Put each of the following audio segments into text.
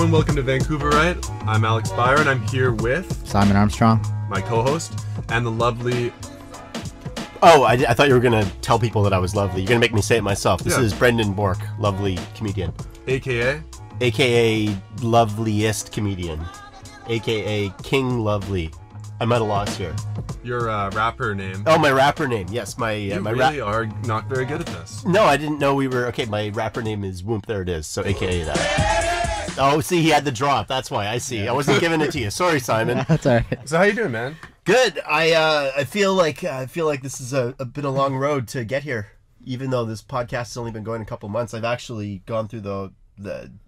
and welcome to Vancouver, right? I'm Alex Byron. I'm here with Simon Armstrong, my co-host, and the lovely... Oh, I thought you were going to tell people that I was lovely. You're going to make me say it myself. This Yeah. is Brendan Bourque, lovely comedian. AKA? AKA loveliest comedian. AKA King Lovely. I'm at a loss here. Your rapper name. Oh, my rapper name. Yes, my You my really are not very good at this. No, I didn't know we were... Okay, my rapper name is Whoomp. There it is. So AKA that. Oh, see, he had the drop. That's why. I see. I wasn't giving it to you. Sorry, Simon. That's all right. So how you doing, man? Good. I feel like this is a bit a long road to get here. Even though this podcast has only been going a couple months, I've actually gone through the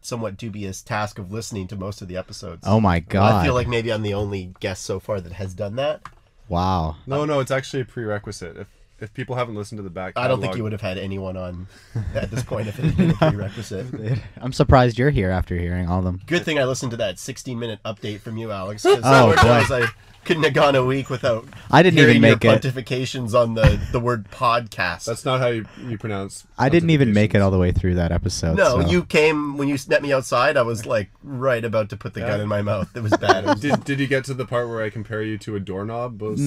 somewhat dubious task of listening to most of the episodes. Oh my god. I feel like maybe I'm the only guest so far that has done that. Wow. No, it's actually a prerequisite. If people haven't listened to the back catalog, I don't think you would have had anyone on at this point if it had been a prerequisite. I'm surprised you're here after hearing all of them. Good thing I listened to that 16-minute update from you, Alex. Because Oh, boy. I couldn't have gone a week without I didn't hearing even make your it. pontifications on the word podcast. That's not how you pronounce. I didn't even make it all the way through that episode. No, so. you came when you met me outside. I was like right about to put the gun in my mouth. It was bad. It was, Did you get to the part where I compare you to a doorknob, both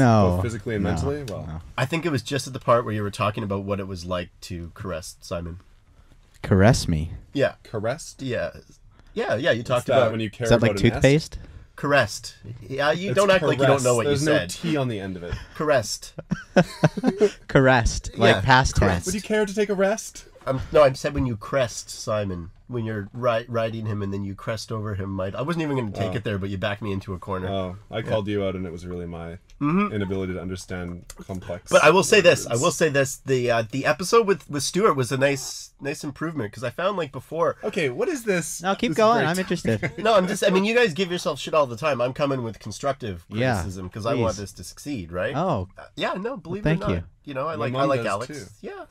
physically and No, mentally? Well, no. I think it was just at the part where you were talking about what it was like to caress Simon. Caress me. Yeah, caressed. yeah. You talked That about when you care Is that about like a nest? toothpaste? caressed. Yeah, you It's don't act like you don't know what caressed. you There's said. no T on the end of it. Caressed. Caressed. Like Yeah, past caressed. tense. Would you care to take a rest? No, I said when you crest Simon, when you're riding him and then you crest over him. I wasn't even going to take it there, but you backed me into a corner. Oh, I called you out, and it was really my inability to understand complex. But I will say this. words. The episode with Stuart was a nice improvement because I found like before. Okay, what is this? No, keep This is going. great. I'm interested. No, I mean, you guys give yourself shit all the time. I'm coming with constructive Yeah, criticism because I want please. this to succeed, right? Oh, Yeah, no, believe Thank it or not. you. You know, I My like mom does, Alex. too. Yeah.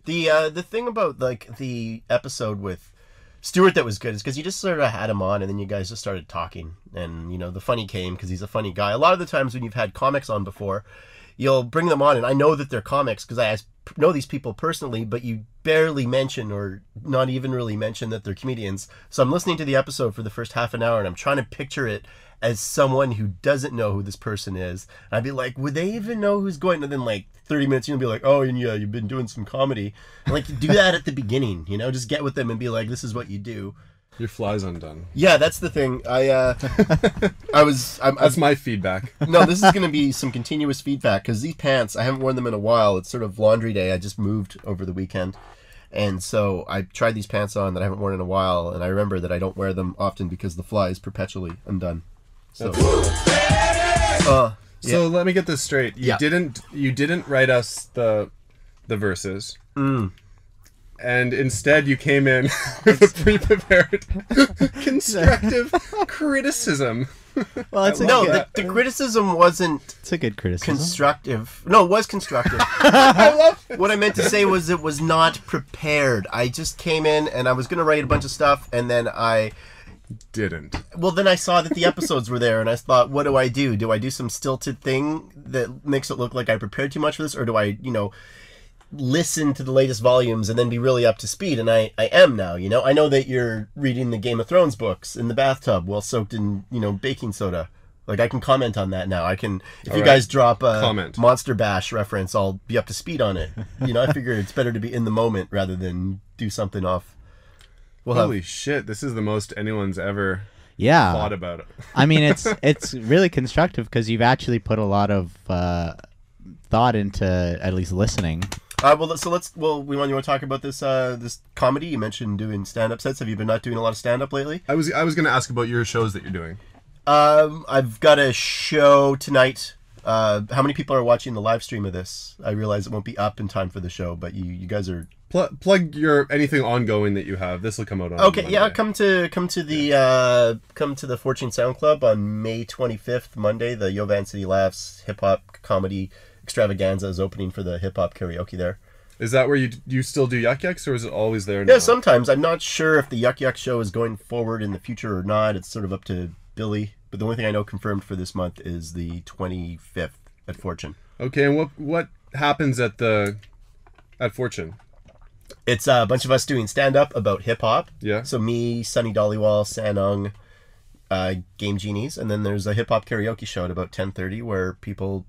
The thing about like the episode with Stuart that was good is because you just sort of had him on and then you guys just started talking and the funny came because he's a funny guy. A lot of the times when you've had comics on before, you'll bring them on and I know that they're comics because I know these people personally, but you barely mention or not even really mention that they're comedians. So I'm listening to the episode for the first half an hour and I'm trying to picture it as someone who doesn't know who this person is. And I'd be like, would they even know who's going? And then like 30 minutes, you'll be like, oh, and yeah, you've been doing some comedy. And like, do that at the beginning, just get with them and be like, this is what you do. Your fly's undone. Yeah, that's the thing. That's my feedback. No, this is going to be some continuous feedback because these pants, I haven't worn them in a while. It's sort of laundry day. I just moved over the weekend. And so I tried these pants on that I haven't worn in a while. And I remember that I don't wear them often because the fly is perpetually undone. So, So let me get this straight. You Yeah. didn't write us the verses. And instead you came in with a pre-prepared constructive criticism. well, it's the criticism wasn't it's a good criticism. constructive. No, it was constructive. I love it. What I meant to say was it was not prepared. I just came in and I was going to write a bunch of stuff and then then I saw that the episodes were there and I thought, what do I do? Do I do some stilted thing that makes it look like I prepared too much for this? Or do I, listen to the latest volumes and then be really up to speed? And I am now, I know that you're reading the Game of Thrones books in the bathtub while soaked in, baking soda. Like I can comment on that now. I can, if you guys drop a Comment. Monster Bash reference, I'll be up to speed on it. I figure it's better to be in the moment rather than do something off. Holy shit, this is the most anyone's ever Yeah. thought about it. I mean, it's really constructive because you've actually put a lot of thought into at least listening. You want to talk about this this comedy? You mentioned doing stand-up sets. Have you been not doing a lot of stand-up lately? I was going to ask about your shows that you're doing. I've got a show tonight. How many people are watching the live stream of this? I realize it won't be up in time for the show, but you guys are... Plug your anything ongoing that you have. This will come out on Okay, Monday. yeah, come to the Fortune Sound Club on May 25th, Monday. The Yovan City Laughs hip hop comedy extravaganza is opening for the hip hop karaoke there. Is that where you still do Yuck Yucks, or is it always there now? Yeah, sometimes. I'm not sure if the Yuck Yuck show is going forward in the future or not. It's sort of up to Billy. But the only thing I know confirmed for this month is the 25th at Fortune. Okay, and what happens at Fortune? It's a bunch of us doing stand-up about hip-hop. Yeah. So me, Sonny Dollywall, Sanung, Game Genies, and then there's a hip-hop karaoke show at about 10:30 where people,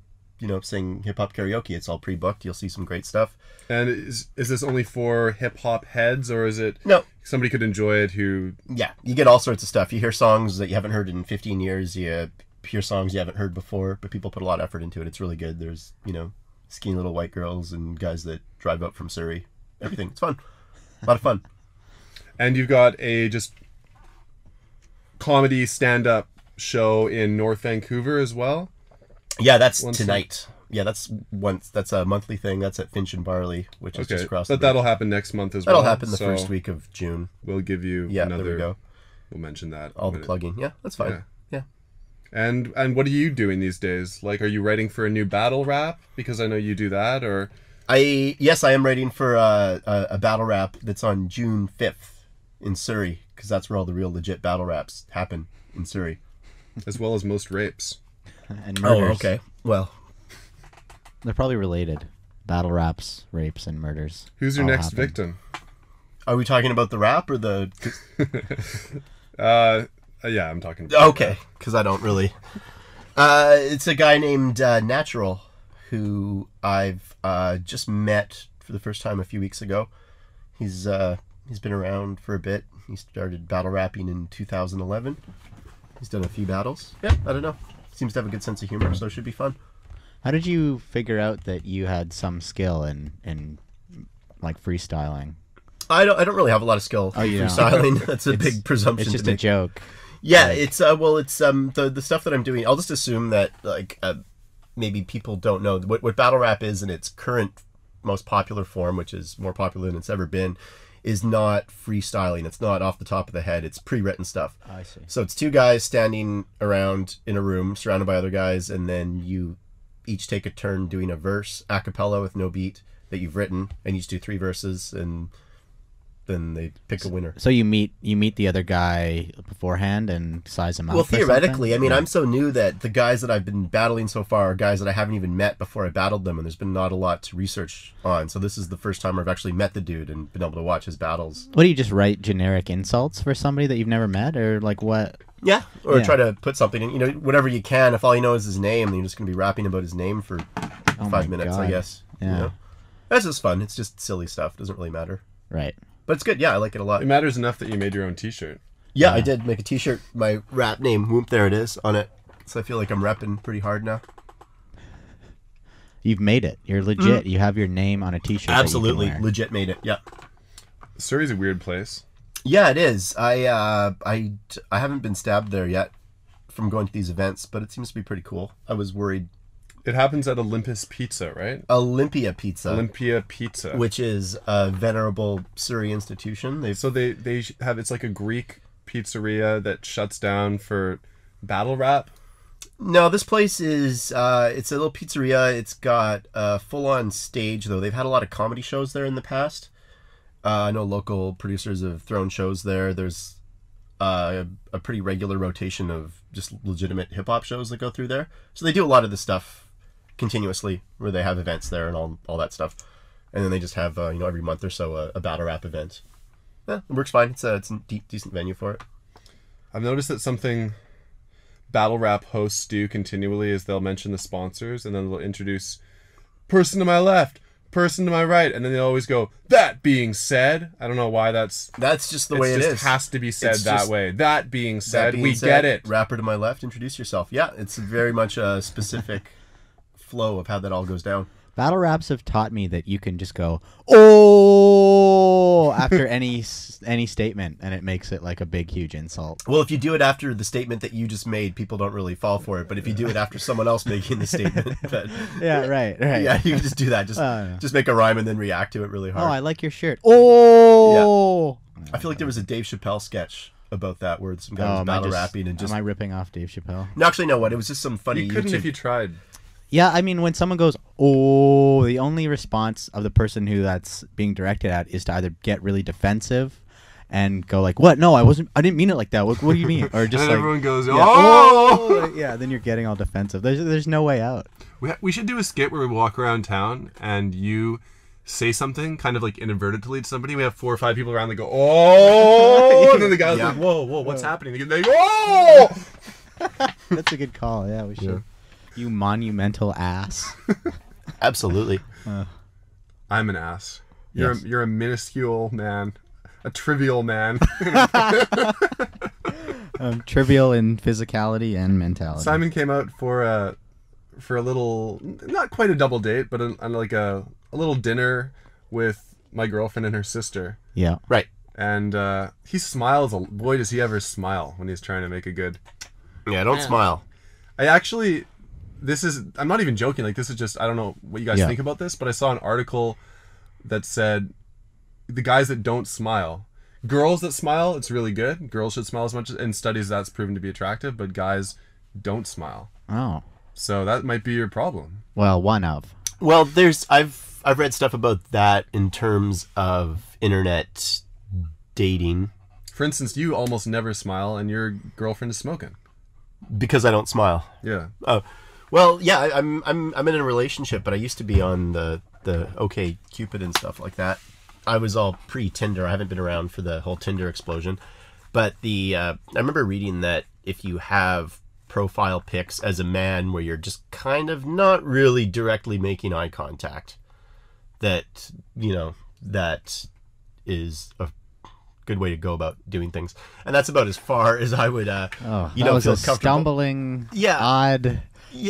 sing hip-hop karaoke. It's all pre-booked. You'll see some great stuff. And is this only for hip-hop heads, or is it No. somebody could enjoy it who... Yeah, you get all sorts of stuff. You hear songs that you haven't heard in 15 years. You hear songs you haven't heard before, but people put a lot of effort into it. It's really good. There's, skinny little white girls and guys that drive up from Surrey. Everything. It's fun. A lot of fun. And you've got a just comedy stand-up show in North Vancouver as well? Yeah, that's tonight. Yeah, that's a monthly thing. That's at Finch and Barley, which is just across the bridge. That'll happen next month as well. That'll happen the first week of June. We'll give you another... There we go. We'll mention that. All the plugging. Yeah, that's fine. Yeah. And what are you doing these days? Like, are you writing for a new battle rap? Because I know you do that, or... Yes, I am writing for a battle rap that's on June 5th in Surrey, because that's where all the real legit battle raps happen, in Surrey. As well as most rapes. And murders. Oh, okay. Well, they're probably related. Battle raps, rapes, and murders. Who's your next victim? Are we talking about the rap or the... Yeah, I'm talking about Okay, because I don't really... it's a guy named Natural, who I've just met for the first time a few weeks ago. He's been around for a bit. He started battle rapping in 2011. He's done a few battles. Yeah, I don't know. Seems to have a good sense of humor, so it should be fun. How did you figure out that you had some skill in like freestyling? I don't really have a lot of skill in freestyling. That's a big presumption. It's just to a make. joke. Yeah, it's the stuff that I'm doing. I'll just assume that maybe people don't know what battle rap is in its current most popular form, which is more popular than it's ever been, is not freestyling. It's not off the top of the head. It's pre-written stuff. I see. So it's two guys standing around in a room surrounded by other guys, and then you each take a turn doing a verse a cappella with no beat that you've written, and you each do 3 verses, and then they pick a winner. So you meet the other guy beforehand and size him up. Well, theoretically, I mean, I'm so new that the guys that I've been battling so far are guys that I haven't even met before I battled them, and there's been not a lot to research on. So this is the first time I've actually met the dude and been able to watch his battles. What do you just write generic insults for somebody that you've never met, or like what? Yeah, or try to put something in, whatever you can. If all you know is his name, then you're just going to be rapping about his name for 5 minutes, I guess. Yeah. That's just fun. It's just silly stuff. Doesn't really matter. Right. But it's good. Yeah, I like it a lot. It matters enough that you made your own t-shirt. Yeah, I did make a t-shirt. My rap name, Whoop, there it is, on it. So I feel like I'm repping pretty hard now. You've made it. You're legit. You have your name on a t-shirt. Absolutely. That you can wear. Legit made it. Yeah. Surrey's a weird place. Yeah, it is. I haven't been stabbed there yet from going to these events, but it seems to be pretty cool. I was worried. It happens at Olympus Pizza, right? Olympia Pizza. Olympia Pizza. Which is a venerable Surrey institution. They have, it's like a Greek pizzeria that shuts down for battle rap. No, this place is, it's a little pizzeria. It's got a full-on stage, though. They've had a lot of comedy shows there in the past. I know local producers have thrown shows there. There's a pretty regular rotation of just legitimate hip-hop shows that go through there. So they do a lot of this stuff continuously, where they have events there and all that stuff. And then they just have, every month or so a battle rap event. Yeah, it works fine. It's a decent venue for it. I've noticed that something battle rap hosts do continually is they'll mention the sponsors, and then they'll introduce person to my left, person to my right, and then they always go, that being said. I don't know why that's just the way it is. It just has to be said that way. That being said, we get it. Rapper to my left, introduce yourself. Yeah, it's very much a specific flow of how that all goes down. Battle raps have taught me that you can just go, oh, after any statement, and it makes it like a big, huge insult. Well, if you do it after the statement that you just made, people don't really fall for it. But if you do it after someone else making the statement, yeah, right. Yeah, you can just do that. Just make a rhyme and then react to it really hard. Oh, I like your shirt. Oh, yeah. I feel like there was a Dave Chappelle sketch about that where some guy was battle rapping and just. Am I ripping off Dave Chappelle? No, actually, no. What? It was just some funny. You couldn't YouTube... if you tried. Yeah, I mean, when someone goes, oh, the only response of the person who that's being directed at is to either get really defensive and go like, what? No, I didn't mean it like that. What do you mean? Or just and like everyone goes, oh! Yeah, then you're getting all defensive. There's no way out. We should do a skit where we walk around town and you say something kind of like inadvertently to somebody. We have 4 or 5 people around that go, oh, and then the guy's like, whoa, what's happening? They go, oh! That's a good call. Yeah, we should. Yeah. You monumental ass. Absolutely. I'm an ass. Yes. You're a minuscule man, a trivial man. Trivial in physicality and mentality. Simon came out for a little, not quite a double date, but like a little dinner with my girlfriend and her sister. Yeah. Right. And he smiles. Boy, does he ever smile when he's trying to make a good. Yeah, don't smile. I actually, I'm not even joking. Like, this is just, I don't know what you guys think about this, but I saw an article that said the guys that don't smile, girls that smile, it's really good. Girls should smile as much, in studies that's proven to be attractive, but guys don't smile. Oh. So that might be your problem. Well, one of. Well, I've read stuff about that in terms of internet dating. For instance, you almost never smile, and your girlfriend is smoking. Because I don't smile. Yeah. Oh, well, yeah. I'm in a relationship, but I used to be on the OK Cupid and stuff like that. I was all pre-Tinder. I haven't been around for the whole Tinder explosion, but I remember reading that if you have profile pics as a man where you're just kind of not really directly making eye contact, that that is a good way to go about doing things, and that's about as far as I would that was feel a comfortable. stumbling, odd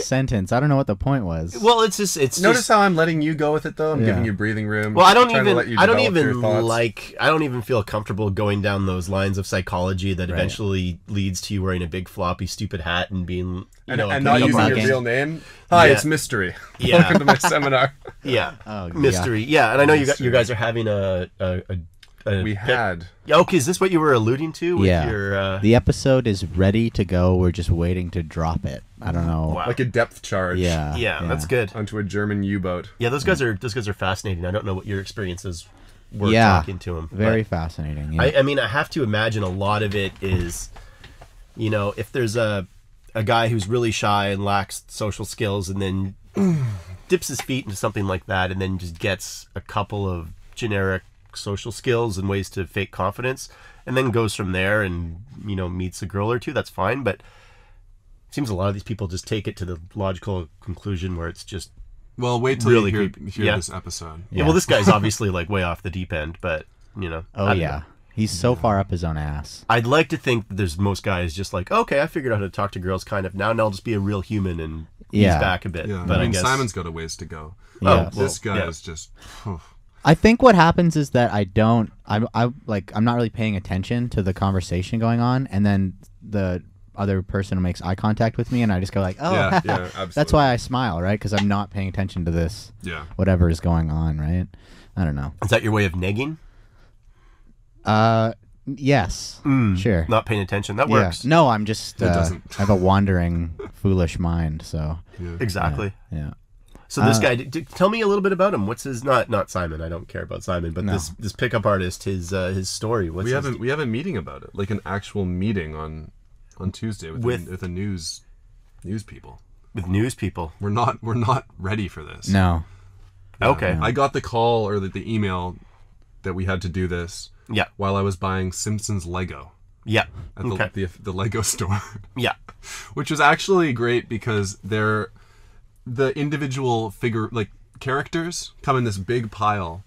sentence. I don't know what the point was. Well, it's Notice how I'm letting you go with it, though. I'm Yeah. giving you breathing room. Well, I don't trying to let you develop your thoughts. I don't even feel comfortable going down those lines of psychology that eventually leads to you wearing a big floppy stupid hat and being and a not using your bugging. real name. Hi, Yeah. it's Mystery. Yeah. Welcome to my seminar. Yeah. Oh, Mystery. Yeah, and I know Mystery. you guys are having a We had. Yeah, okay, is this what you were alluding to with Yeah. your The episode is ready to go. We're just waiting to drop it. I don't know. Wow. Like a depth charge. Yeah, that's good. Onto a German U-boat. Yeah, those guys are fascinating. I don't know what your experiences were Yeah. talking to them. Very fascinating. Yeah. I mean, I have to imagine a lot of it is, if there's a guy who's really shy and lacks social skills and then dips his feet into something like that and then just gets a couple of generic social skills and ways to fake confidence and then goes from there and, meets a girl or two, that's fine. But it seems a lot of these people just take it to the logical conclusion where it's just Well, wait till Really you creepy. hear Yeah. this episode. yeah. Well, this guy's obviously like way off the deep end, but I Oh don't yeah. know. He's so far up his own ass. I'd like to think that there's most guys just like, okay, I figured out how to talk to girls kind of now, and I'll just be a real human and ease Yeah. back a bit. Yeah, But I mean, guess Simon's got a ways to go. Yeah. This guy yeah. is just. I think what happens is that I'm not really paying attention to the conversation going on, and then the other person makes eye contact with me, and I just go like, oh, Yeah, yeah, absolutely. that's why I smile, right? Because I'm not paying attention to this, Yeah. whatever is going on, right? I don't know. Is that your way of negging? Yes, sure. Not paying attention. That Yeah. works. No, I'm just I doesn't. have a wandering, foolish mind. So Exactly. yeah. So this guy, tell me a little bit about him. What's his not Simon? I don't care about Simon, but No. this pickup artist, his story. What's We his, have a meeting about it, like an actual meeting on Tuesday with the news people. with news people? We're not ready for this. No. Okay. I got the call or the email that we had to do this Yeah. while I was buying Simpsons Lego Yeah. at Okay. the Lego store, Yeah. which was actually great because the individual characters come in this big pile,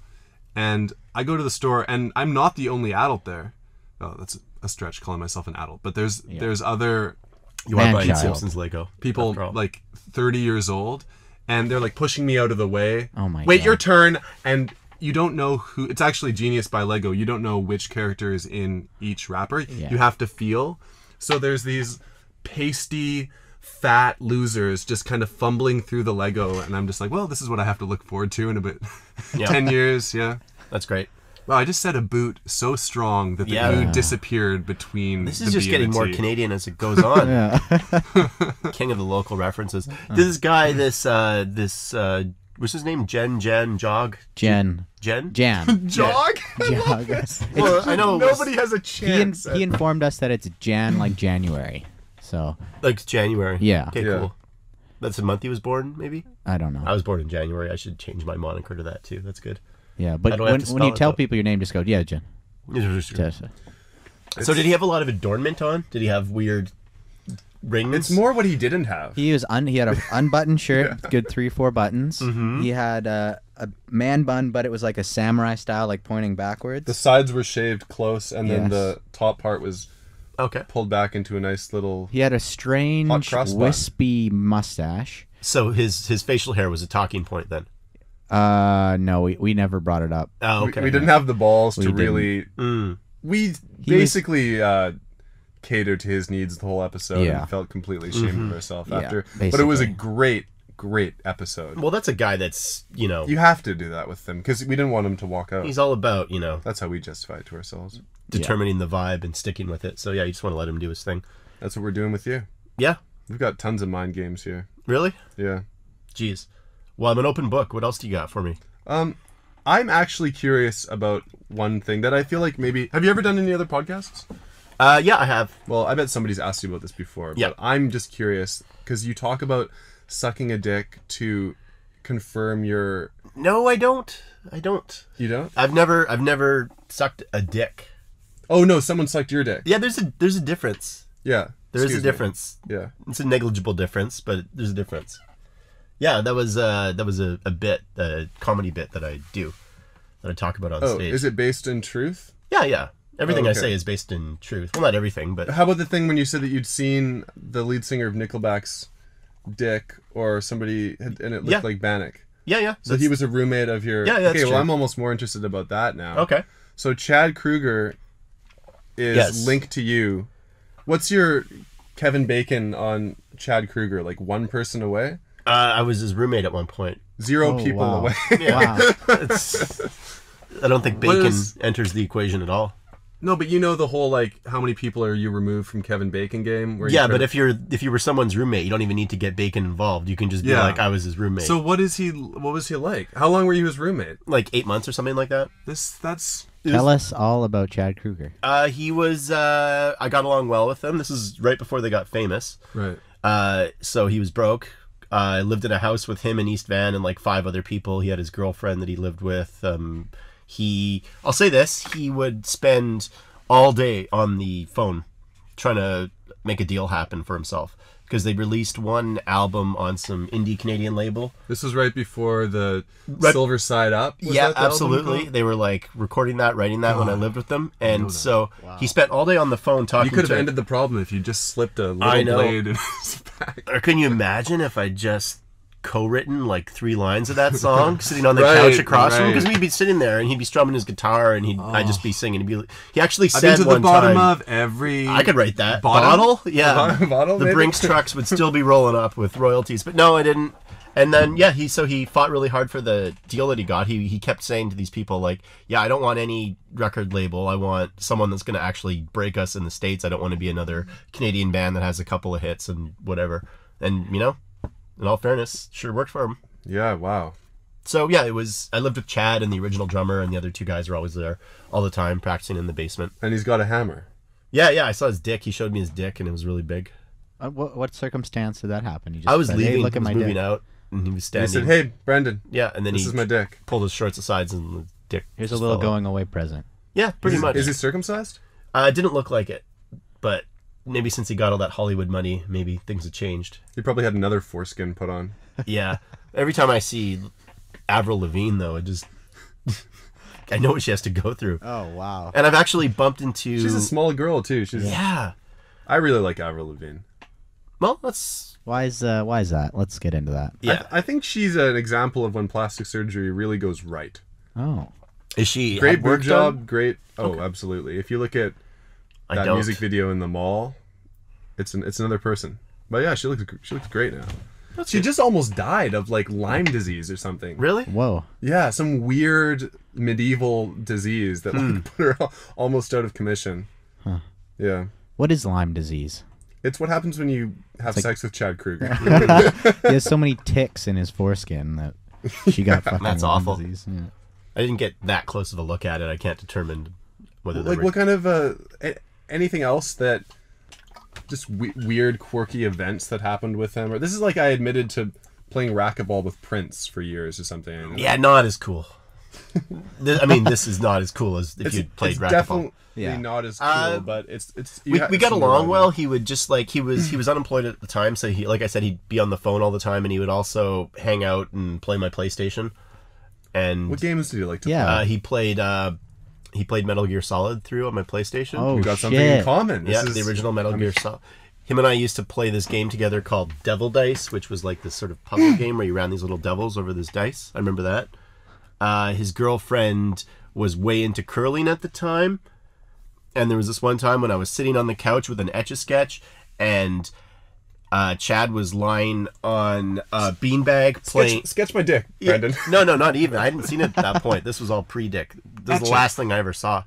and I go to the store and I'm not the only adult there. Oh, that's a stretch calling myself an adult, but there's other You are buying Man-child. Simpsons Lego. people after all. like 30 years old, and they're like pushing me out of the way. Oh my Wait God. your turn, and you don't know who. It's actually genius by Lego. You don't know which character is in each wrapper. Yeah. You have to feel. So there's these pasty, fat losers just kind of fumbling through the Lego, and I'm just like, well, this is what I have to look forward to in about Yeah. 10 years. Yeah. That's great. Well, I just said a boot so strong that the Yeah. U disappeared between. This the is just B and getting the more T. Canadian as it goes on. Yeah. King of the local references. This guy, what's his name? Jen, Jog? Jan. Jen? Jan. Jog? Jog. Well, I know it was Nobody has a chance. He informed us that it's Jan, like January. So like January. Yeah. Okay, Yeah. cool. That's the month he was born, maybe? I don't know. I was born in January. I should change my moniker to that too. That's good. Yeah, but How do I have to when spell you it, tell though? people your name, just go, yeah, Jen. Just, So did he have a lot of adornment on? Did he have weird rings? It's more what he didn't have. he had an unbuttoned shirt, good 3-4 buttons. He had a man bun, but it was like a samurai style, like pointing backwards. The sides were shaved close, and then Yes. the top part was Okay. pulled back into a nice little. He had a Hot strange, cross bun. wispy mustache. So his facial hair was a talking point then. No, we never brought it up. Oh, okay. We didn't have the balls to didn't. really. Mm. We basically catered to his needs the whole episode Yeah. and felt completely ashamed of ourselves Yeah, after. But it was a basically. great episode. Well, that's a guy that's, You have to do that with them because we didn't want him to walk out. he's all about, That's how we justify it to ourselves. determining the vibe and sticking with it. So yeah, you just want to let him do his thing. That's what we're doing with you. Yeah. We've got tons of mind games here. Really? Yeah. Jeez. Well, I'm an open book. What else do you got for me? I'm actually curious about one thing that I feel like maybe. Have you ever done any other podcasts? Yeah, I have. Well, I bet somebody's asked you about this before. Yeah. But I'm just curious because you talk about sucking a dick to confirm your. No, I don't. You don't? I've never sucked a dick. Oh no! Someone sucked your dick. Yeah, there's a difference. Yeah. There is a Excuse me. difference. Yeah. It's a negligible difference, but there's a difference. Yeah, that was a bit, a comedy bit that I do, that I talk about on Oh, stage. is it based in truth? Yeah. Everything Oh, I okay. say is based in truth. Well, not everything, but How about the thing when you said that you'd seen the lead singer of Nickelback's dick or somebody and it looked Yeah. like Bannock? yeah. So he was a roommate of your. Yeah, that's okay, well, true. I'm almost more interested about that now. Okay. So Chad Kroeger is Yes. linked to you. What's your Kevin Bacon on Chad Kroeger? Like one person away? I was his roommate at one point. Zero Oh, people wow. away. Wow. I don't think What bacon is- enters the equation at all. No, but you know the whole like how many people are you removed from Kevin Bacon game? Where you Yeah, try but to- if you were someone's roommate, you don't even need to get bacon involved. You can just be Yeah. like, I was his roommate. So what was he like? How long were you his roommate? like 8 months or something like that. That's Tell us all about Chad Kroeger. He was. I got along well with him. This is right before they got famous. right. So he was broke. I lived in a house with him in East Van and like 5 other people. He had his girlfriend that he lived with. I'll say this, he would spend all day on the phone trying to make a deal happen for himself because they released one album on some indie Canadian label. This was right before the Right- Silver Side Up. Was Yeah, that the album absolutely. called? They were like recording that, writing that when I lived with them. And so he spent all day on the phone talking You could have to ended the problem if you just slipped a I little know. blade in his back. Or can you imagine if I just co-written like 3 lines of that song sitting on the Right, couch across from him? right. Because we'd be sitting there and he'd be strumming his guitar and I'd just be singing. He actually I've been said to the one bottom time, of every. I could write that. Bottom? Bottle? Yeah. Bottle, The maybe? Brinks trucks would still be rolling up with royalties. But no, I didn't. And then, yeah, he fought really hard for the deal that he got. He kept saying to these people, like, yeah, I don't want any record label. I want someone that's going to actually break us in the States. I don't want to be another Canadian band that has a couple of hits and whatever. And, in all fairness, sure worked for him. Yeah. Wow. So, yeah, I lived with Chad and the original drummer, and the other 2 guys were always there all the time practicing in the basement. And he's got a hammer. Yeah, I saw his dick. He showed me his dick, and it was really big. What circumstance did that happen? You just I was said, leaving, Hey, look at I was my moving dick. out, and he was And he standing. said, "Hey, Brendan, Yeah, and then this he is my dick." pulled his shorts aside and the dick. Here's a just little fell out. going away present. Yeah, pretty much. Is he circumcised? It didn't look like it, but maybe since he got all that Hollywood money, maybe things have changed. He probably had another foreskin put on. Yeah. Every time I see Avril Lavigne, though, it just I know what she has to go through. Oh wow. And I've actually bumped into. She's a small girl too. Yeah. I really like Avril Lavigne. Well, that's Why is that? Let's get into that. yeah. I think she's an example of when plastic surgery really goes right. Oh. Is she Great had work boob job, done? great. Oh, absolutely. If you look at I that don't. music video in the mall, it's another person. But yeah, she looks great now. She just almost died of like Lyme disease or something. Really? Whoa. Yeah, some weird medieval disease that like put her almost out of commission. Huh. Yeah. What is Lyme disease? It's what happens when you have sex with Chad Kroeger. He has so many ticks in his foreskin that she got fucking That's Lyme awful. disease. Yeah. I didn't get that close of a look at it. I can't determine whether they Like were... what kind of anything else that just weird quirky events that happened with him? Or this is like I admitted to playing racquetball with Prince for years or something. Yeah, not as cool. I mean, this is not as cool as if you played it's racquetball. definitely Yeah. not as cool, but it's We got along well. He would just like he was unemployed at the time, so he, like I said, he'd be on the phone all the time, and he would also hang out and play my PlayStation. And What games did you like to Yeah. play? he played Metal Gear Solid through on my PlayStation. Oh, We got something in shit. common. Yeah, the original Metal Gear Solid. Him and I used to play this game together called Devil Dice, which was like this sort of puzzle game where you ran these little devils over this dice. I remember that. His girlfriend was way into curling at the time, and there was this one time when I was sitting on the couch with an Etch-a-Sketch, and Chad was lying on a beanbag playing... Sketch my dick, Brendan. No, not even. I hadn't seen it at that point. This was all pre-dick. This is the last thing I ever saw.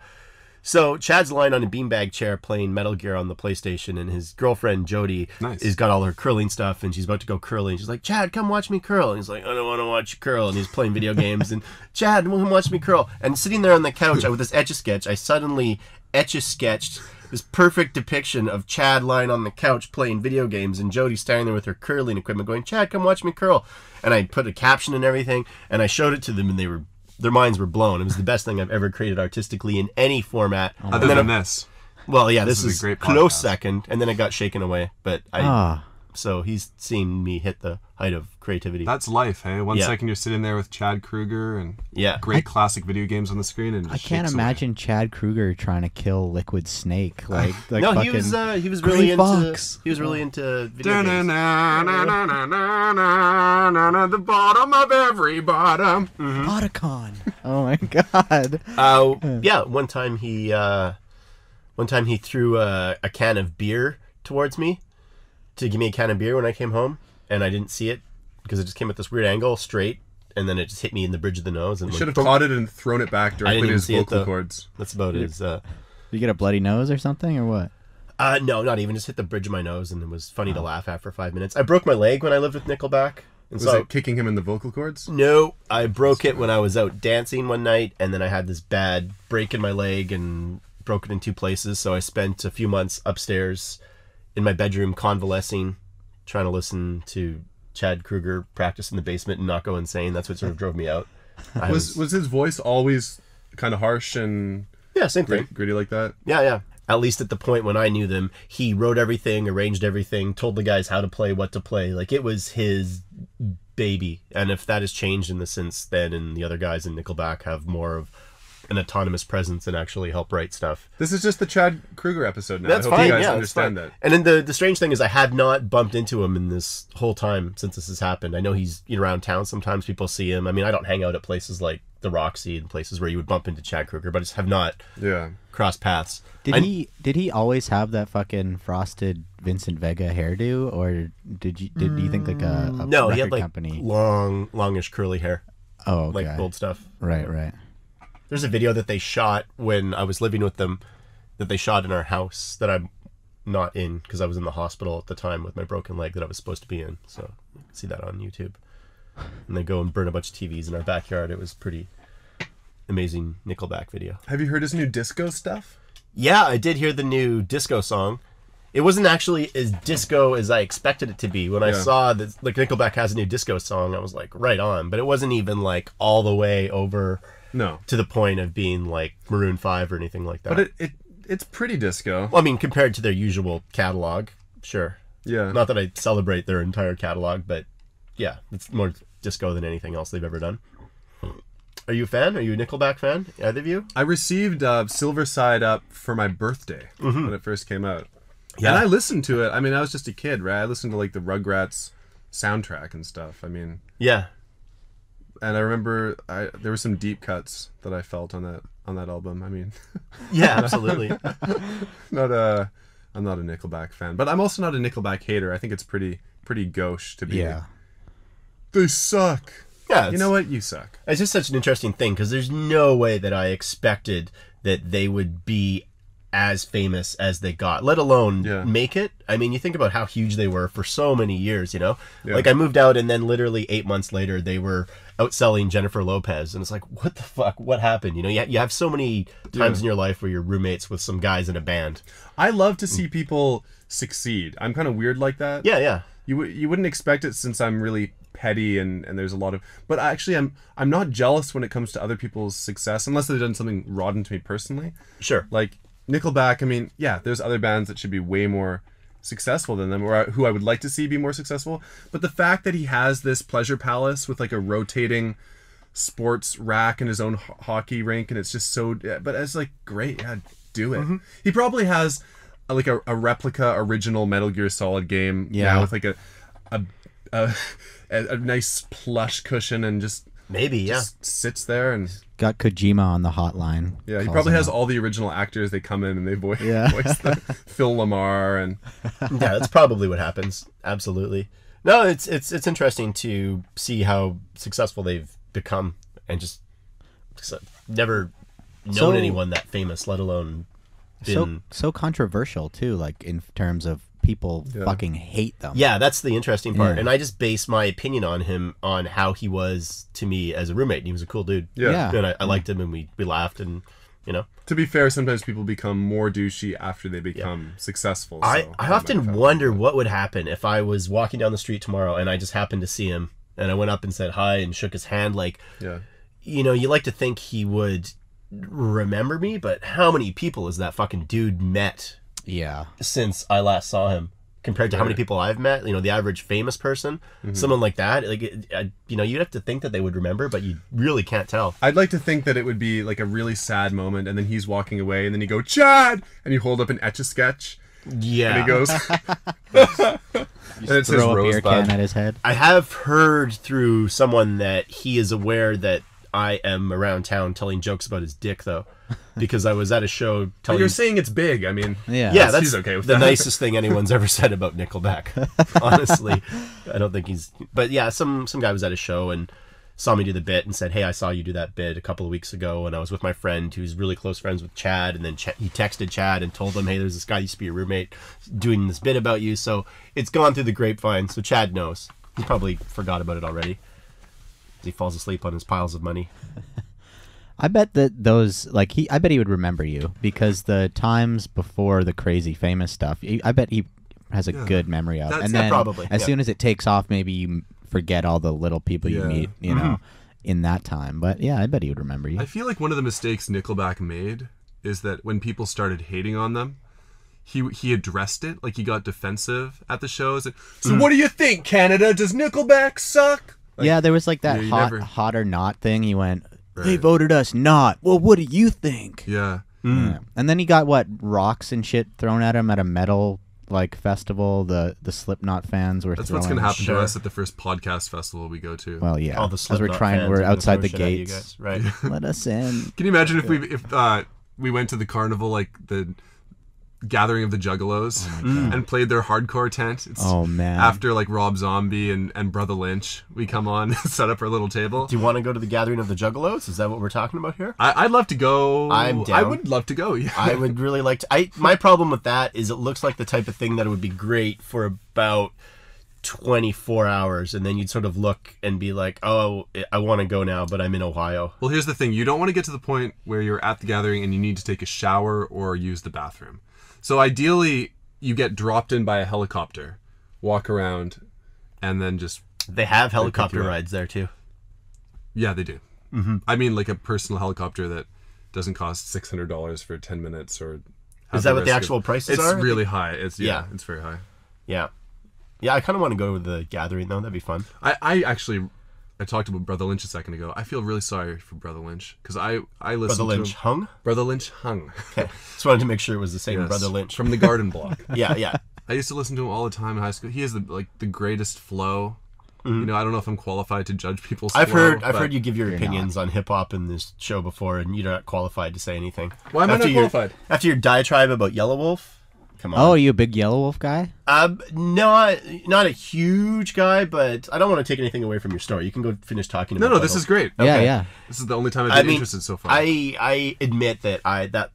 So Chad's lying on a beanbag chair playing Metal Gear on the PlayStation, and his girlfriend Jody has got all her curling stuff, and she's about to go curling. She's like, "Chad, come watch me curl." And he's like, "I don't want to watch you curl." And he's playing video games, and Chad, come watch me curl. And sitting there on the couch with this Etch-a-Sketch, I suddenly Etch-a-Sketched this perfect depiction of Chad lying on the couch playing video games, and Jody standing there with her curling equipment going, "Chad, come watch me curl." And I put a caption and everything, and I showed it to them, and their minds were blown. It was the best thing I've ever created artistically in any format. Other than this. Well, yeah, this is a great close podcast. second, and then it got shaken away. But so he's seen me hit the height of creativity. That's life, hey? One Yeah. second you're sitting there with Chad Kroeger and Yeah. great classic video games on the screen, and it I just can't shakes away. imagine Chad Kroeger trying to kill Liquid Snake. Like No, fucking he was really Gray into Fox. video games. The bottom of every bottom. Otacon. Oh my god. Yeah, one time he threw a can of beer towards me to give me a can of beer when I came home, and I didn't see it because it just came at this weird angle straight, and then it just hit me in the bridge of the nose. And Should have caught it and thrown it back directly even to his see it, vocal though. cords. That's about his. You get a bloody nose or something or what? No, not even. Just hit the bridge of my nose, and it was funny to laugh at for 5 minutes. I broke my leg when I lived with Nickelback. And Was it kicking him in the vocal cords? No, I broke it when I was out dancing one night, and then I had this bad break in my leg and broke it in 2 places. So I spent a few months upstairs in my bedroom convalescing, trying to listen to Chad Kroeger practice in the basement and not go insane. That's what sort of drove me out. Was his voice always kind of harsh and Yeah, same thing. gritty like that? Yeah. At least at the point when I knew them, he wrote everything, arranged everything, told the guys how to play, what to play. Like, it was his baby. And if that has changed in the since then, and the other guys in Nickelback have more of an autonomous presence and actually help write stuff. This is just the Chad Kroeger episode now. That's I hope fine, you guys yeah, understand that's fine. that. And then the strange thing is I have not bumped into him in this whole time since this has happened. I know he's around town. Sometimes people see him. I mean, I don't hang out at places like the Roxy and places where you would bump into Chad Kroeger, but I just have not Yeah. crossed paths. Did he always have that fucking frosted Vincent Vega hairdo, or did you think like a No, record he had like company? longish curly hair, Oh, okay. like old stuff. Right. There's a video that they shot when I was living with them, that they shot in our house that I'm not in because I was in the hospital at the time with my broken leg that I was supposed to be in. So you can see that on YouTube. And they go and burn a bunch of TVs in our backyard. It was pretty amazing Nickelback video. Have you heard his new disco stuff? Yeah, I did hear the new disco song. It wasn't actually as disco as I expected it to be. When I saw that like Nickelback has a new disco song, I was like, right on. But it wasn't even like all the way over No. to the point of being like Maroon 5 or anything like that. But it's pretty disco. Well, I mean, compared to their usual catalog, sure. Yeah. Not that I celebrate their entire catalog, but yeah, it's more disco than anything else they've ever done. Are you a fan? Are you a Nickelback fan? Either of you? I received Silver Side Up for my birthday when it first came out. Yeah. And I listened to it. I mean, I was just a kid, right? I listened to like the Rugrats soundtrack and stuff. I mean, Yeah. and I remember there were some deep cuts that I felt on that album. I mean, Yeah, absolutely. I'm not a Nickelback fan, but I'm also not a Nickelback hater. I think it's pretty gauche to be. Yeah. They suck. Yeah, You know what? You suck. it's just such an interesting thing because there's no way that I expected that they would be as famous as they got, let alone make it. I mean, you think about how huge they were for so many years, you know? Yeah. Like, I moved out, and then literally 8 months later, they were outselling Jennifer Lopez, and it's like, what the fuck? What happened? You know, you have so many times in your life where you're roommates with some guys in a band. I love to see people succeed. I'm kind of weird like that. Yeah. you wouldn't expect it since I'm really petty and there's a lot of. But actually, I'm not jealous when it comes to other people's success unless they've done something rotten to me personally. Sure. Like Nickelback. I mean, yeah, there's other bands that should be way more successful than them, or who I would like to see be more successful. But the fact that he has this pleasure palace with like a rotating sports rack and his own hockey rink, and it's just so. But it's like great, yeah, do it. He probably has like a replica original Metal Gear Solid game, now with like a nice plush cushion and just sits there and got Kojima on the hotline. Yeah, he probably has all the original actors. They come in and they voice the Phil Lamar and yeah, that's probably what happens. Absolutely. No, it's interesting to see how successful they've become, and just never known anyone that famous, let alone been so controversial too. Like in terms of people fucking hate them. Yeah, that's the interesting part. And I just base my opinion on him on how he was to me as a roommate. And he was a cool dude. Yeah. And I liked him, and we laughed, and you know. To be fair, sometimes people become more douchey after they become successful. So I often wonder what would happen if I was walking down the street tomorrow and I just happened to see him and I went up and said hi and shook his hand. Like, you know, you like to think he would remember me, but how many people has that fucking dude met? Yeah. Since I last saw him, compared to how many people I've met, you know, the average famous person, someone like that, like, you know, you'd have to think that they would remember, but you really can't tell. I'd like to think that it would be like a really sad moment, and then he's walking away, and then you go, Chad! And you hold up an Etch-a-Sketch. Yeah. And he goes... and it says a beer can at his head. I have heard through someone that he is aware that I am around town telling jokes about his dick, though, because I was at a show telling... But you're saying it's big. I mean, that's he's okay with the that. nicest thing anyone's ever said about Nickelback. Honestly, I don't think he's... But yeah, some guy was at a show and saw me do the bit and said, hey, I saw you do that bit a couple of weeks ago, and I was with my friend who's really close friends with Chad, and then he texted Chad and told him, hey, there's this guy used to be your roommate doing this bit about you, so it's gone through the grapevine, so Chad knows. He probably forgot about it already. He falls asleep on his piles of money. I bet that those, like, I bet he would remember you, because the times before the crazy famous stuff, I bet he has a good memory of. And then probably, as soon as it takes off, maybe you forget all the little people you meet, you know, in that time. But yeah, I bet he would remember you. I feel like one of the mistakes Nickelback made is that when people started hating on them, he addressed it, like he got defensive at the shows. So what do you think, Canada? Does Nickelback suck? Like, yeah, there was like that hot or not thing. He went, they voted us not. Well, what do you think? Yeah. Yeah. And then he got rocks and shit thrown at him at a metal like festival. The Slipknot fans were. That's throwing what's gonna happen to us at the first podcast festival we go to. Well, yeah, all the Slipknot we're fans outside the throw shit at you gates. guys, right? Let us in. Can you imagine if we went to the carnival, like the Gathering of the Juggalos, and played their hardcore tent? Oh man! After like Rob Zombie and Brother Lynch, we come on, set up our little table. Do you want to go to the Gathering of the Juggalos? Is that what we're talking about here? I'd love to go. I'm down. I would love to go. Yeah. I would really like to. My problem with that is it looks like the type of thing that it would be great for about 24 hours, and then you'd sort of look and be like, oh, I want to go now, but I'm in Ohio. Well, here's the thing. You don't want to get to the point where you're at the gathering and you need to take a shower or use the bathroom. So ideally, you get dropped in by a helicopter, walk around, and then just... They have helicopter rides there, too. Yeah, they do. I mean, like a personal helicopter that doesn't cost $600 for 10 minutes. Or is that what the actual prices are? It's really high. It's very high. Yeah. Yeah, I kind of want to go to the gathering, though. That'd be fun. I talked about Brother Lynch a second ago. I feel really sorry for Brother Lynch, because I listened Brother Lynch to him. hung? Brother Lynch hung. Okay. Just wanted to make sure it was the same Brother Lynch. From the Garden Block. Yeah. I used to listen to him all the time in high school. He has the greatest flow. You know, I don't know if I'm qualified to judge people's flow. I've heard you give your opinions on hip hop in this show before, and you're not qualified to say anything. Why am I not qualified? After your diatribe about Yellow Wolf? Come on. Oh, are you a big Yellow Wolf guy? Not a huge guy, but I don't want to take anything away from your story. You can go finish talking about No, this is great. Okay. Yeah. This is the only time I've been interested so far. I admit that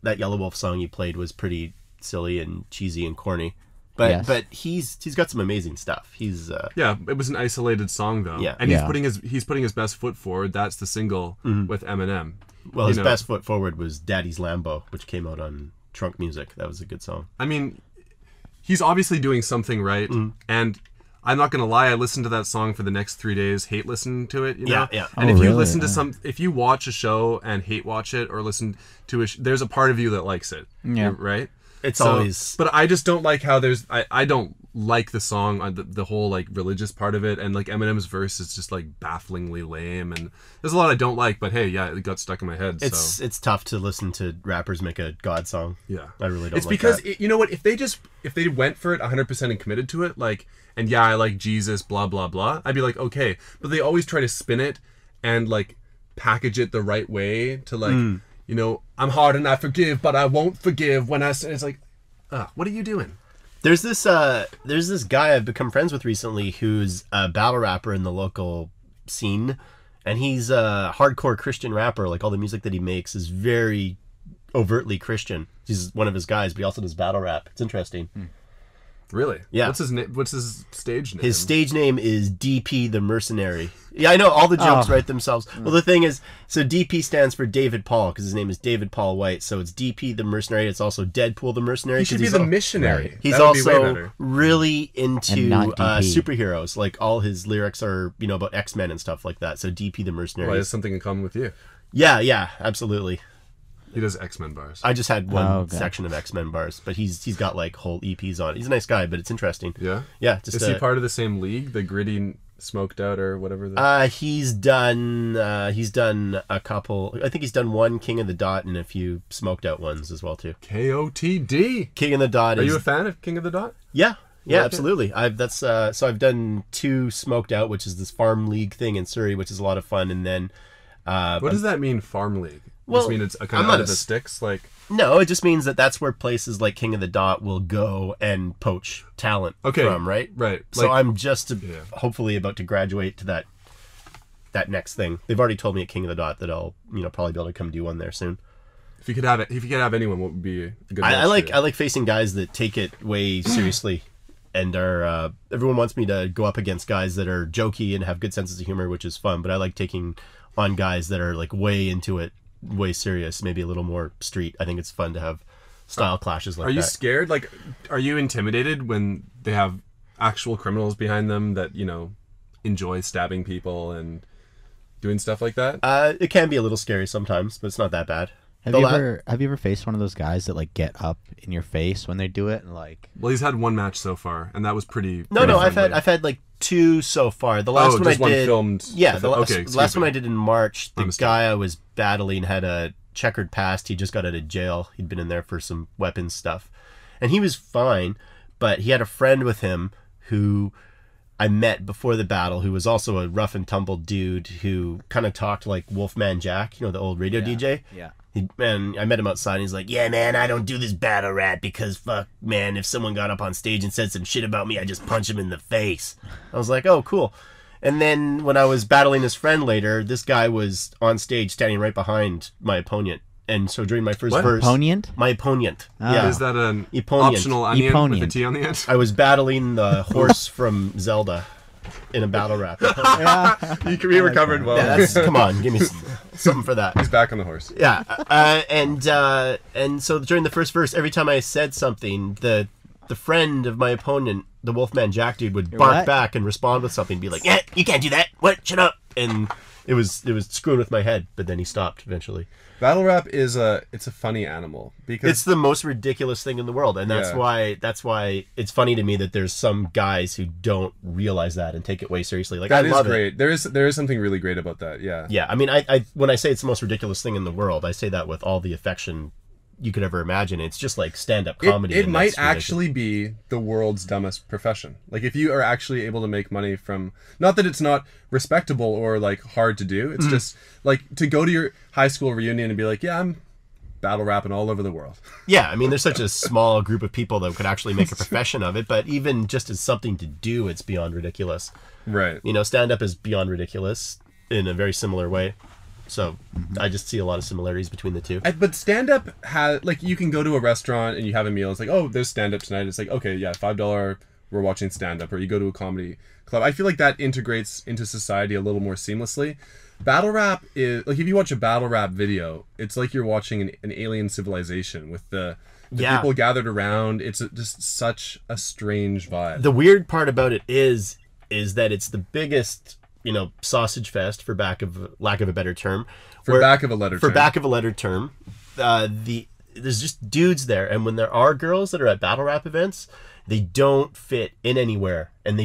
that Yellow Wolf song you played was pretty silly and cheesy and corny. But he's got some amazing stuff. He's it was an isolated song though. Yeah. And he's putting his best foot forward. That's the single with Eminem. Well, his best foot forward was Daddy's Lambo, which came out on Trunk Music. That was a good song. I mean, he's obviously doing something right, and I'm not gonna lie, I listened to that song for the next 3 days, hate listening to it, you know? Yeah. And Oh, if you really? listen to if you watch a show and hate watch it, or listen to there's a part of you that likes it. Yeah. Right? It's always... But I just don't like how I don't like the song, the whole like religious part of it, and like Eminem's verse is just like bafflingly lame, and there's a lot I don't like, but hey, yeah, it got stuck in my head. It's tough to listen to rappers make a God song. Yeah. I really don't It's like because, that. you know what, if they went for it 100% and committed to it, like, and yeah, I like Jesus, blah, blah, blah, I'd be like, okay. But they always try to spin it and, like, package it the right way to, like, you know, I'm hard and I forgive, but I won't forgive when I say, it's like, what are you doing? There's this guy I've become friends with recently who's a battle rapper in the local scene, and he's a hardcore Christian rapper. Like, all the music that he makes is very overtly Christian. He's one of his guys, but he also does battle rap. It's interesting. Really? Yeah. What's his stage name? His stage name is DP the Mercenary. Yeah, I know, all the jokes write themselves. Well, the thing is, so DP stands for David Paul, because his name is David Paul White. So it's DP the Mercenary. It's also Deadpool the Mercenary. He should be the missionary. He's That would be way also better. really into And not DP. superheroes. Like, all his lyrics are, you know, about X-Men and stuff like that. So DP the Mercenary. Well, he has something in common with you. Yeah, absolutely. He does X-Men bars. I just had one Oh, okay. section of X-Men bars, but he's got like whole EPs on it. He's a nice guy, but it's interesting. Yeah? Yeah, just Is he part of the same league? The Gritty Smoked Out or whatever? he's done a couple. I think he's done one King of the Dot and a few Smoked Out ones as well too. KOTD. King of the Dot Are is... you a fan of King of the Dot? Yeah, like it? absolutely. So I've done 2 Smoked Out, which is this farm league thing in Surrey, which is a lot of fun, and then What does that mean, farm league? Well, Just mean it's a kind I'm of not out a of the s- sticks, like... no, it just means that that's where places like King of the Dot will go and poach talent Okay, from, right? right. So Like- I'm just hopefully about to graduate to that next thing. They've already told me at King of the Dot that I'll, you know, probably be able to come do one there soon. If you could have anyone, what would be a good I match for you? like facing guys that take it way seriously, and are everyone wants me to go up against guys that are jokey and have good senses of humor, which is fun. But I like taking on guys that are like way into it, way serious, maybe a little more street. I think it's fun to have style clashes like Are you that. scared? Like, are you intimidated when they have actual criminals behind them that, you know, enjoy stabbing people and doing stuff like that? It can be a little scary sometimes, but it's not that bad. Have you ever faced one of those guys that like get up in your face when they do it and like? Well, he's had one match so far, and that was pretty. No, friendly. I've had like 2 so far. The last one just I one did, filmed. yeah, the last, okay, the last excuse one me. I did in March. My The mistake. guy I was battling had a checkered past. He just got out of jail. He'd been in there for some weapons stuff, and he was fine. But he had a friend with him who I met before the battle, who was also a rough and tumble dude who kind of talked like Wolfman Jack, you know, the old radio DJ. Yeah. And I met him outside, and he's like, yeah, man, I don't do this battle rap because, fuck, man, if someone got up on stage and said some shit about me, I just punch him in the face. I was like, oh, cool. And then when I was battling his friend later, this guy was on stage standing right behind my opponent. And so during my first What? verse... Opponent? My opponent. Oh. Yeah. Is that an Eponient. optional onion with a Eponient. T on the end? I was battling the horse from Zelda in a battle rap. Yeah. You recovered well. Yeah, that's, come on, give me something for that. He's back on the horse. Yeah, and so during the first verse, every time I said something, the friend of my opponent, the Wolfman Jack dude, would bark what? back and respond with something, be like, "Yeah, you can't do that. What? Shut up!" And it was screwing with my head, but then he stopped eventually. Battle rap is it's a funny animal because It's the most ridiculous thing in the world, and that's Yeah. why it's funny to me that there's some guys who don't realize that and take it way seriously. Like, that I is love great. it. There is something really great about that. Yeah. Yeah, I mean, I when I say it's the most ridiculous thing in the world, I say that with all the affection you could ever imagine. It's just like stand-up comedy. It and might that's ridiculous. actually be the world's dumbest profession. Like, if you are actually able to make money from, not that it's not respectable or like hard to do, it's just like to go to your high school reunion and be like, yeah, I'm battle rapping all over the world. Yeah, I mean, there's such a small group of people that could actually make a profession of it, but even just as something to do, it's beyond ridiculous. Right. You know, stand-up is beyond ridiculous in a very similar way. So I just see a lot of similarities between the two. But stand-up has, like, you can go to a restaurant and you have a meal. It's like, oh, there's stand-up tonight. It's like, okay, yeah, $5, we're watching stand-up. Or you go to a comedy club. I feel like that integrates into society a little more seamlessly. Battle rap is, like, if you watch a battle rap video, it's like you're watching an alien civilization with the The Yeah. people gathered around. It's just such a strange vibe. The weird part about it is that it's the biggest, sausage fest, for lack of a better term. For back of a letter term. There's just dudes there, and when there are girls that are at battle rap events, they don't fit in anywhere, and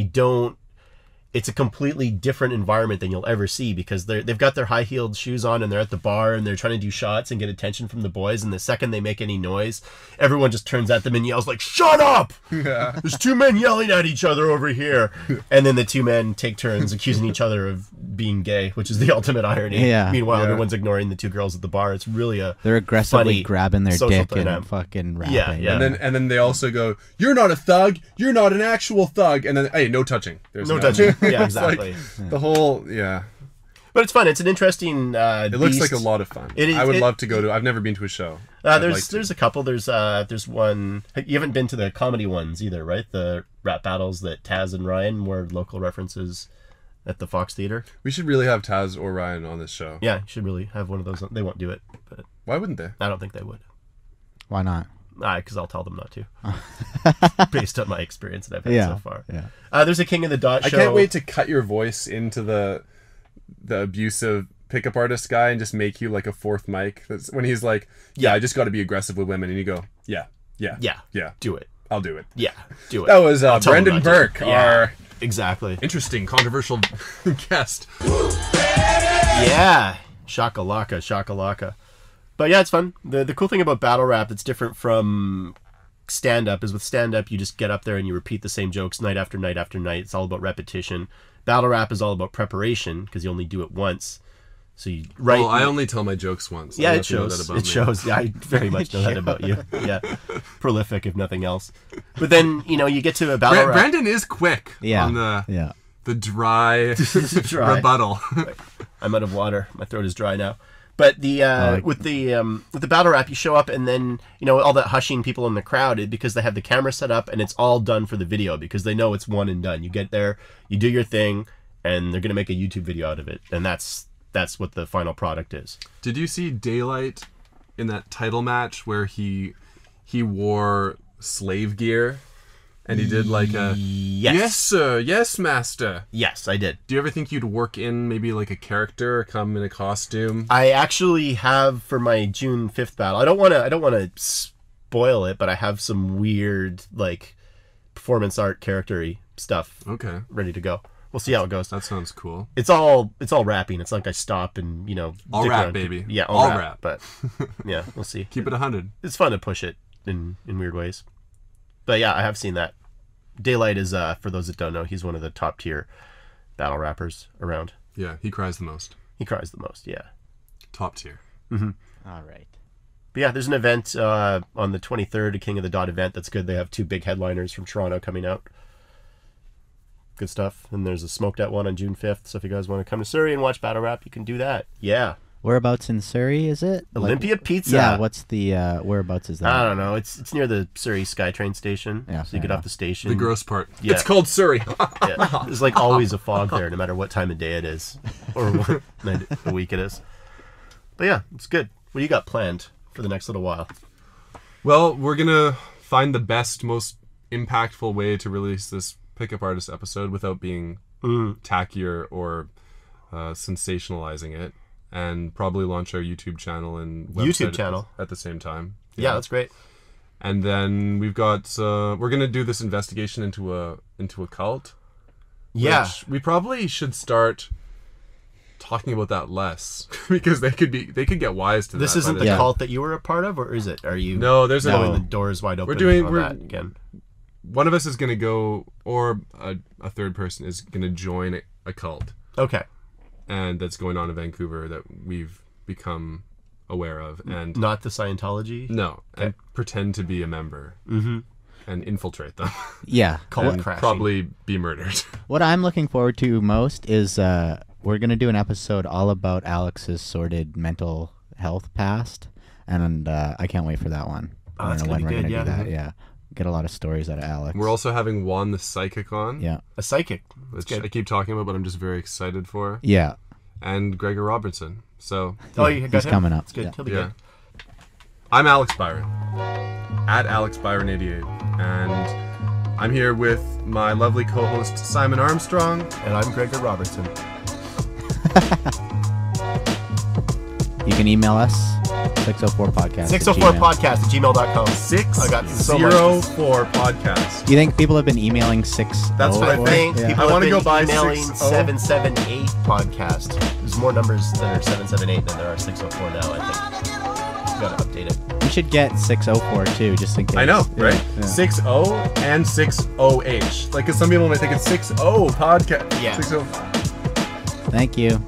it's a completely different environment than you'll ever see, because they've got their high-heeled shoes on and they're at the bar and they're trying to do shots and get attention from the boys, and the second they make any noise, everyone just turns at them and yells like, "Shut up! Yeah. There's two men yelling at each other over here." And then the two men take turns accusing each other of being gay, which is the ultimate irony. Yeah. Meanwhile, Yeah. everyone's ignoring the two girls at the bar. It's really They're aggressively funny grabbing their social dick dynamic. and fucking rapping. Yeah. And then they also go, "You're not a thug. You're not an actual thug." And then, hey, no touching. There's no touching. Yeah, It's like exactly. the whole, yeah. But it's fun. It's an interesting. It looks like a lot of fun. It is- I would love to go to. I've never been to a show. There's a couple. There's one. You haven't been to the comedy ones either, right? The rap battles that Taz and Ryan were local references at the Fox Theater. We should really have Taz or Ryan on this show. Yeah, you should really have one of those. They won't do it, but Why wouldn't they? I don't think they would. Why not? Because I'll tell them not to, based on my experience that I've had so far. Yeah. There's a King of the Dot show. I can't wait to cut your voice into the abusive pickup artist guy and just make you like a fourth mic. That's when he's like, "Yeah, I just got to be aggressive with women," and you go, "Yeah, yeah, Yeah, yeah, do it. I'll do it." Yeah, do it. That was I'll tell them Brendan not to. Bourque, Yeah, our exactly. interesting, controversial guest. Yeah, shakalaka, shakalaka. But yeah, it's fun. The cool thing about battle rap that's different from stand-up is with stand-up, you just get up there and you repeat the same jokes night after night after night. It's all about repetition. Battle rap is all about preparation, because you only do it once. So you write. Well, I only tell my jokes once. Yeah, I don't know it if you know shows. that about It me. shows. Yeah, I very much know that about you. Yeah, prolific if nothing else. But then you get to a battle rap. Brandon is quick Yeah. on the Yeah. dry, Dry. rebuttal. I'm out of water. My throat is dry now. But with the battle rap, you show up and then all that hushing people in the crowd, because they have the camera set up and it's all done for the video, because they know it's one and done. You get there, you do your thing, and they're gonna make a YouTube video out of it, and that's what the final product is. Did you see Daylight in that title match where he wore slave gear and he did like a yes sir, yes master? Yes, I did. Do you ever think you'd work in maybe like a character or come in a costume? I actually have for my June 5th battle. I don't want to spoil it, but I have some weird like performance art character-y stuff Okay, ready to go. We'll see how it goes. that sounds cool. It's all rapping. It's like I stop and All dick rap, around. baby. Yeah, All all rap. But yeah, we'll see. Keep it 100. It's fun to push it in weird ways. But yeah, I have seen that. Daylight is for those that don't know, he's one of the top tier battle rappers around. Yeah, he cries the most. He cries the most. Yeah. Top tier. All right. But yeah, there's an event on the 23rd, a King of the Dot event. That's good. They have two big headliners from Toronto coming out. Good stuff. And there's a smoked out one on June 5th. So if you guys want to come to Surrey and watch battle rap, you can do that. Yeah. Whereabouts in Surrey is it? Olympia Pizza. Yeah. What's the whereabouts is that? I don't know. It's near the Surrey SkyTrain station. Yeah, So you fair get off enough. the station. The gross part. Yeah. It's called Surrey. Yeah. There's like always a fog there, no matter what time of day it is or what night of the week it is. But yeah, it's good. What do you got planned for the next little while? Well, we're gonna find the best, most impactful way to release this pickup artist episode without being tackier or sensationalizing it, and probably launch our YouTube channel and website channel. at the same time. Yeah, that's great. And then we've got we're gonna do this investigation into a cult. Yeah. which we probably should start talking about that less because they could get wise to This that. isn't by the Yeah. cult that you were a part of, or is it? Are you No, there's blowing a the doors wide open doing- on we're- that again? one of us is gonna go, or a third person is gonna join a cult, Okay. and that's going on in Vancouver that we've become aware of, and Not the Scientology no, and pretend to be a member and infiltrate them Yeah. cult and crashing. probably be murdered. What I'm looking forward to most is we're gonna do an episode all about Alex's sordid mental health past, and I can't wait for that one. Oh, I that's don't know gonna when be we're good, gonna yeah. do that. Yeah, get a lot of stories out of Alex. We're also having Juan the Psychic on, yeah, A psychic. which good. I keep talking about, but I'm just very excited for, yeah. and Gregor Robertson. So Oh, you got He's him? coming up. That's good. Yeah. He'll be yeah, good. I'm Alex Byron. at AlexByron88. And I'm here with my lovely co-host Simon Armstrong. And I'm Gregor Robertson. You can email us 604podcast. 604podcast@gmail.com. 604 podcast. Do you think people have been emailing 6? That's what I think. Yeah. People I wanna have been go by emailing 60. 778 podcast. There's more numbers that are 778 than there are 604 now, I think. Gotta update it. We should get 604 too, just in case. I know, right? Yeah. 60 and 60H. Like, cause some people might think it's 60 podcast. Yeah. 60. Thank you.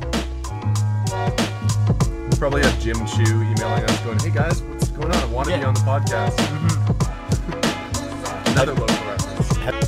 We'll probably have Jim Chu emailing us going, hey guys, what's going on? I want to be on the podcast. Another local reference.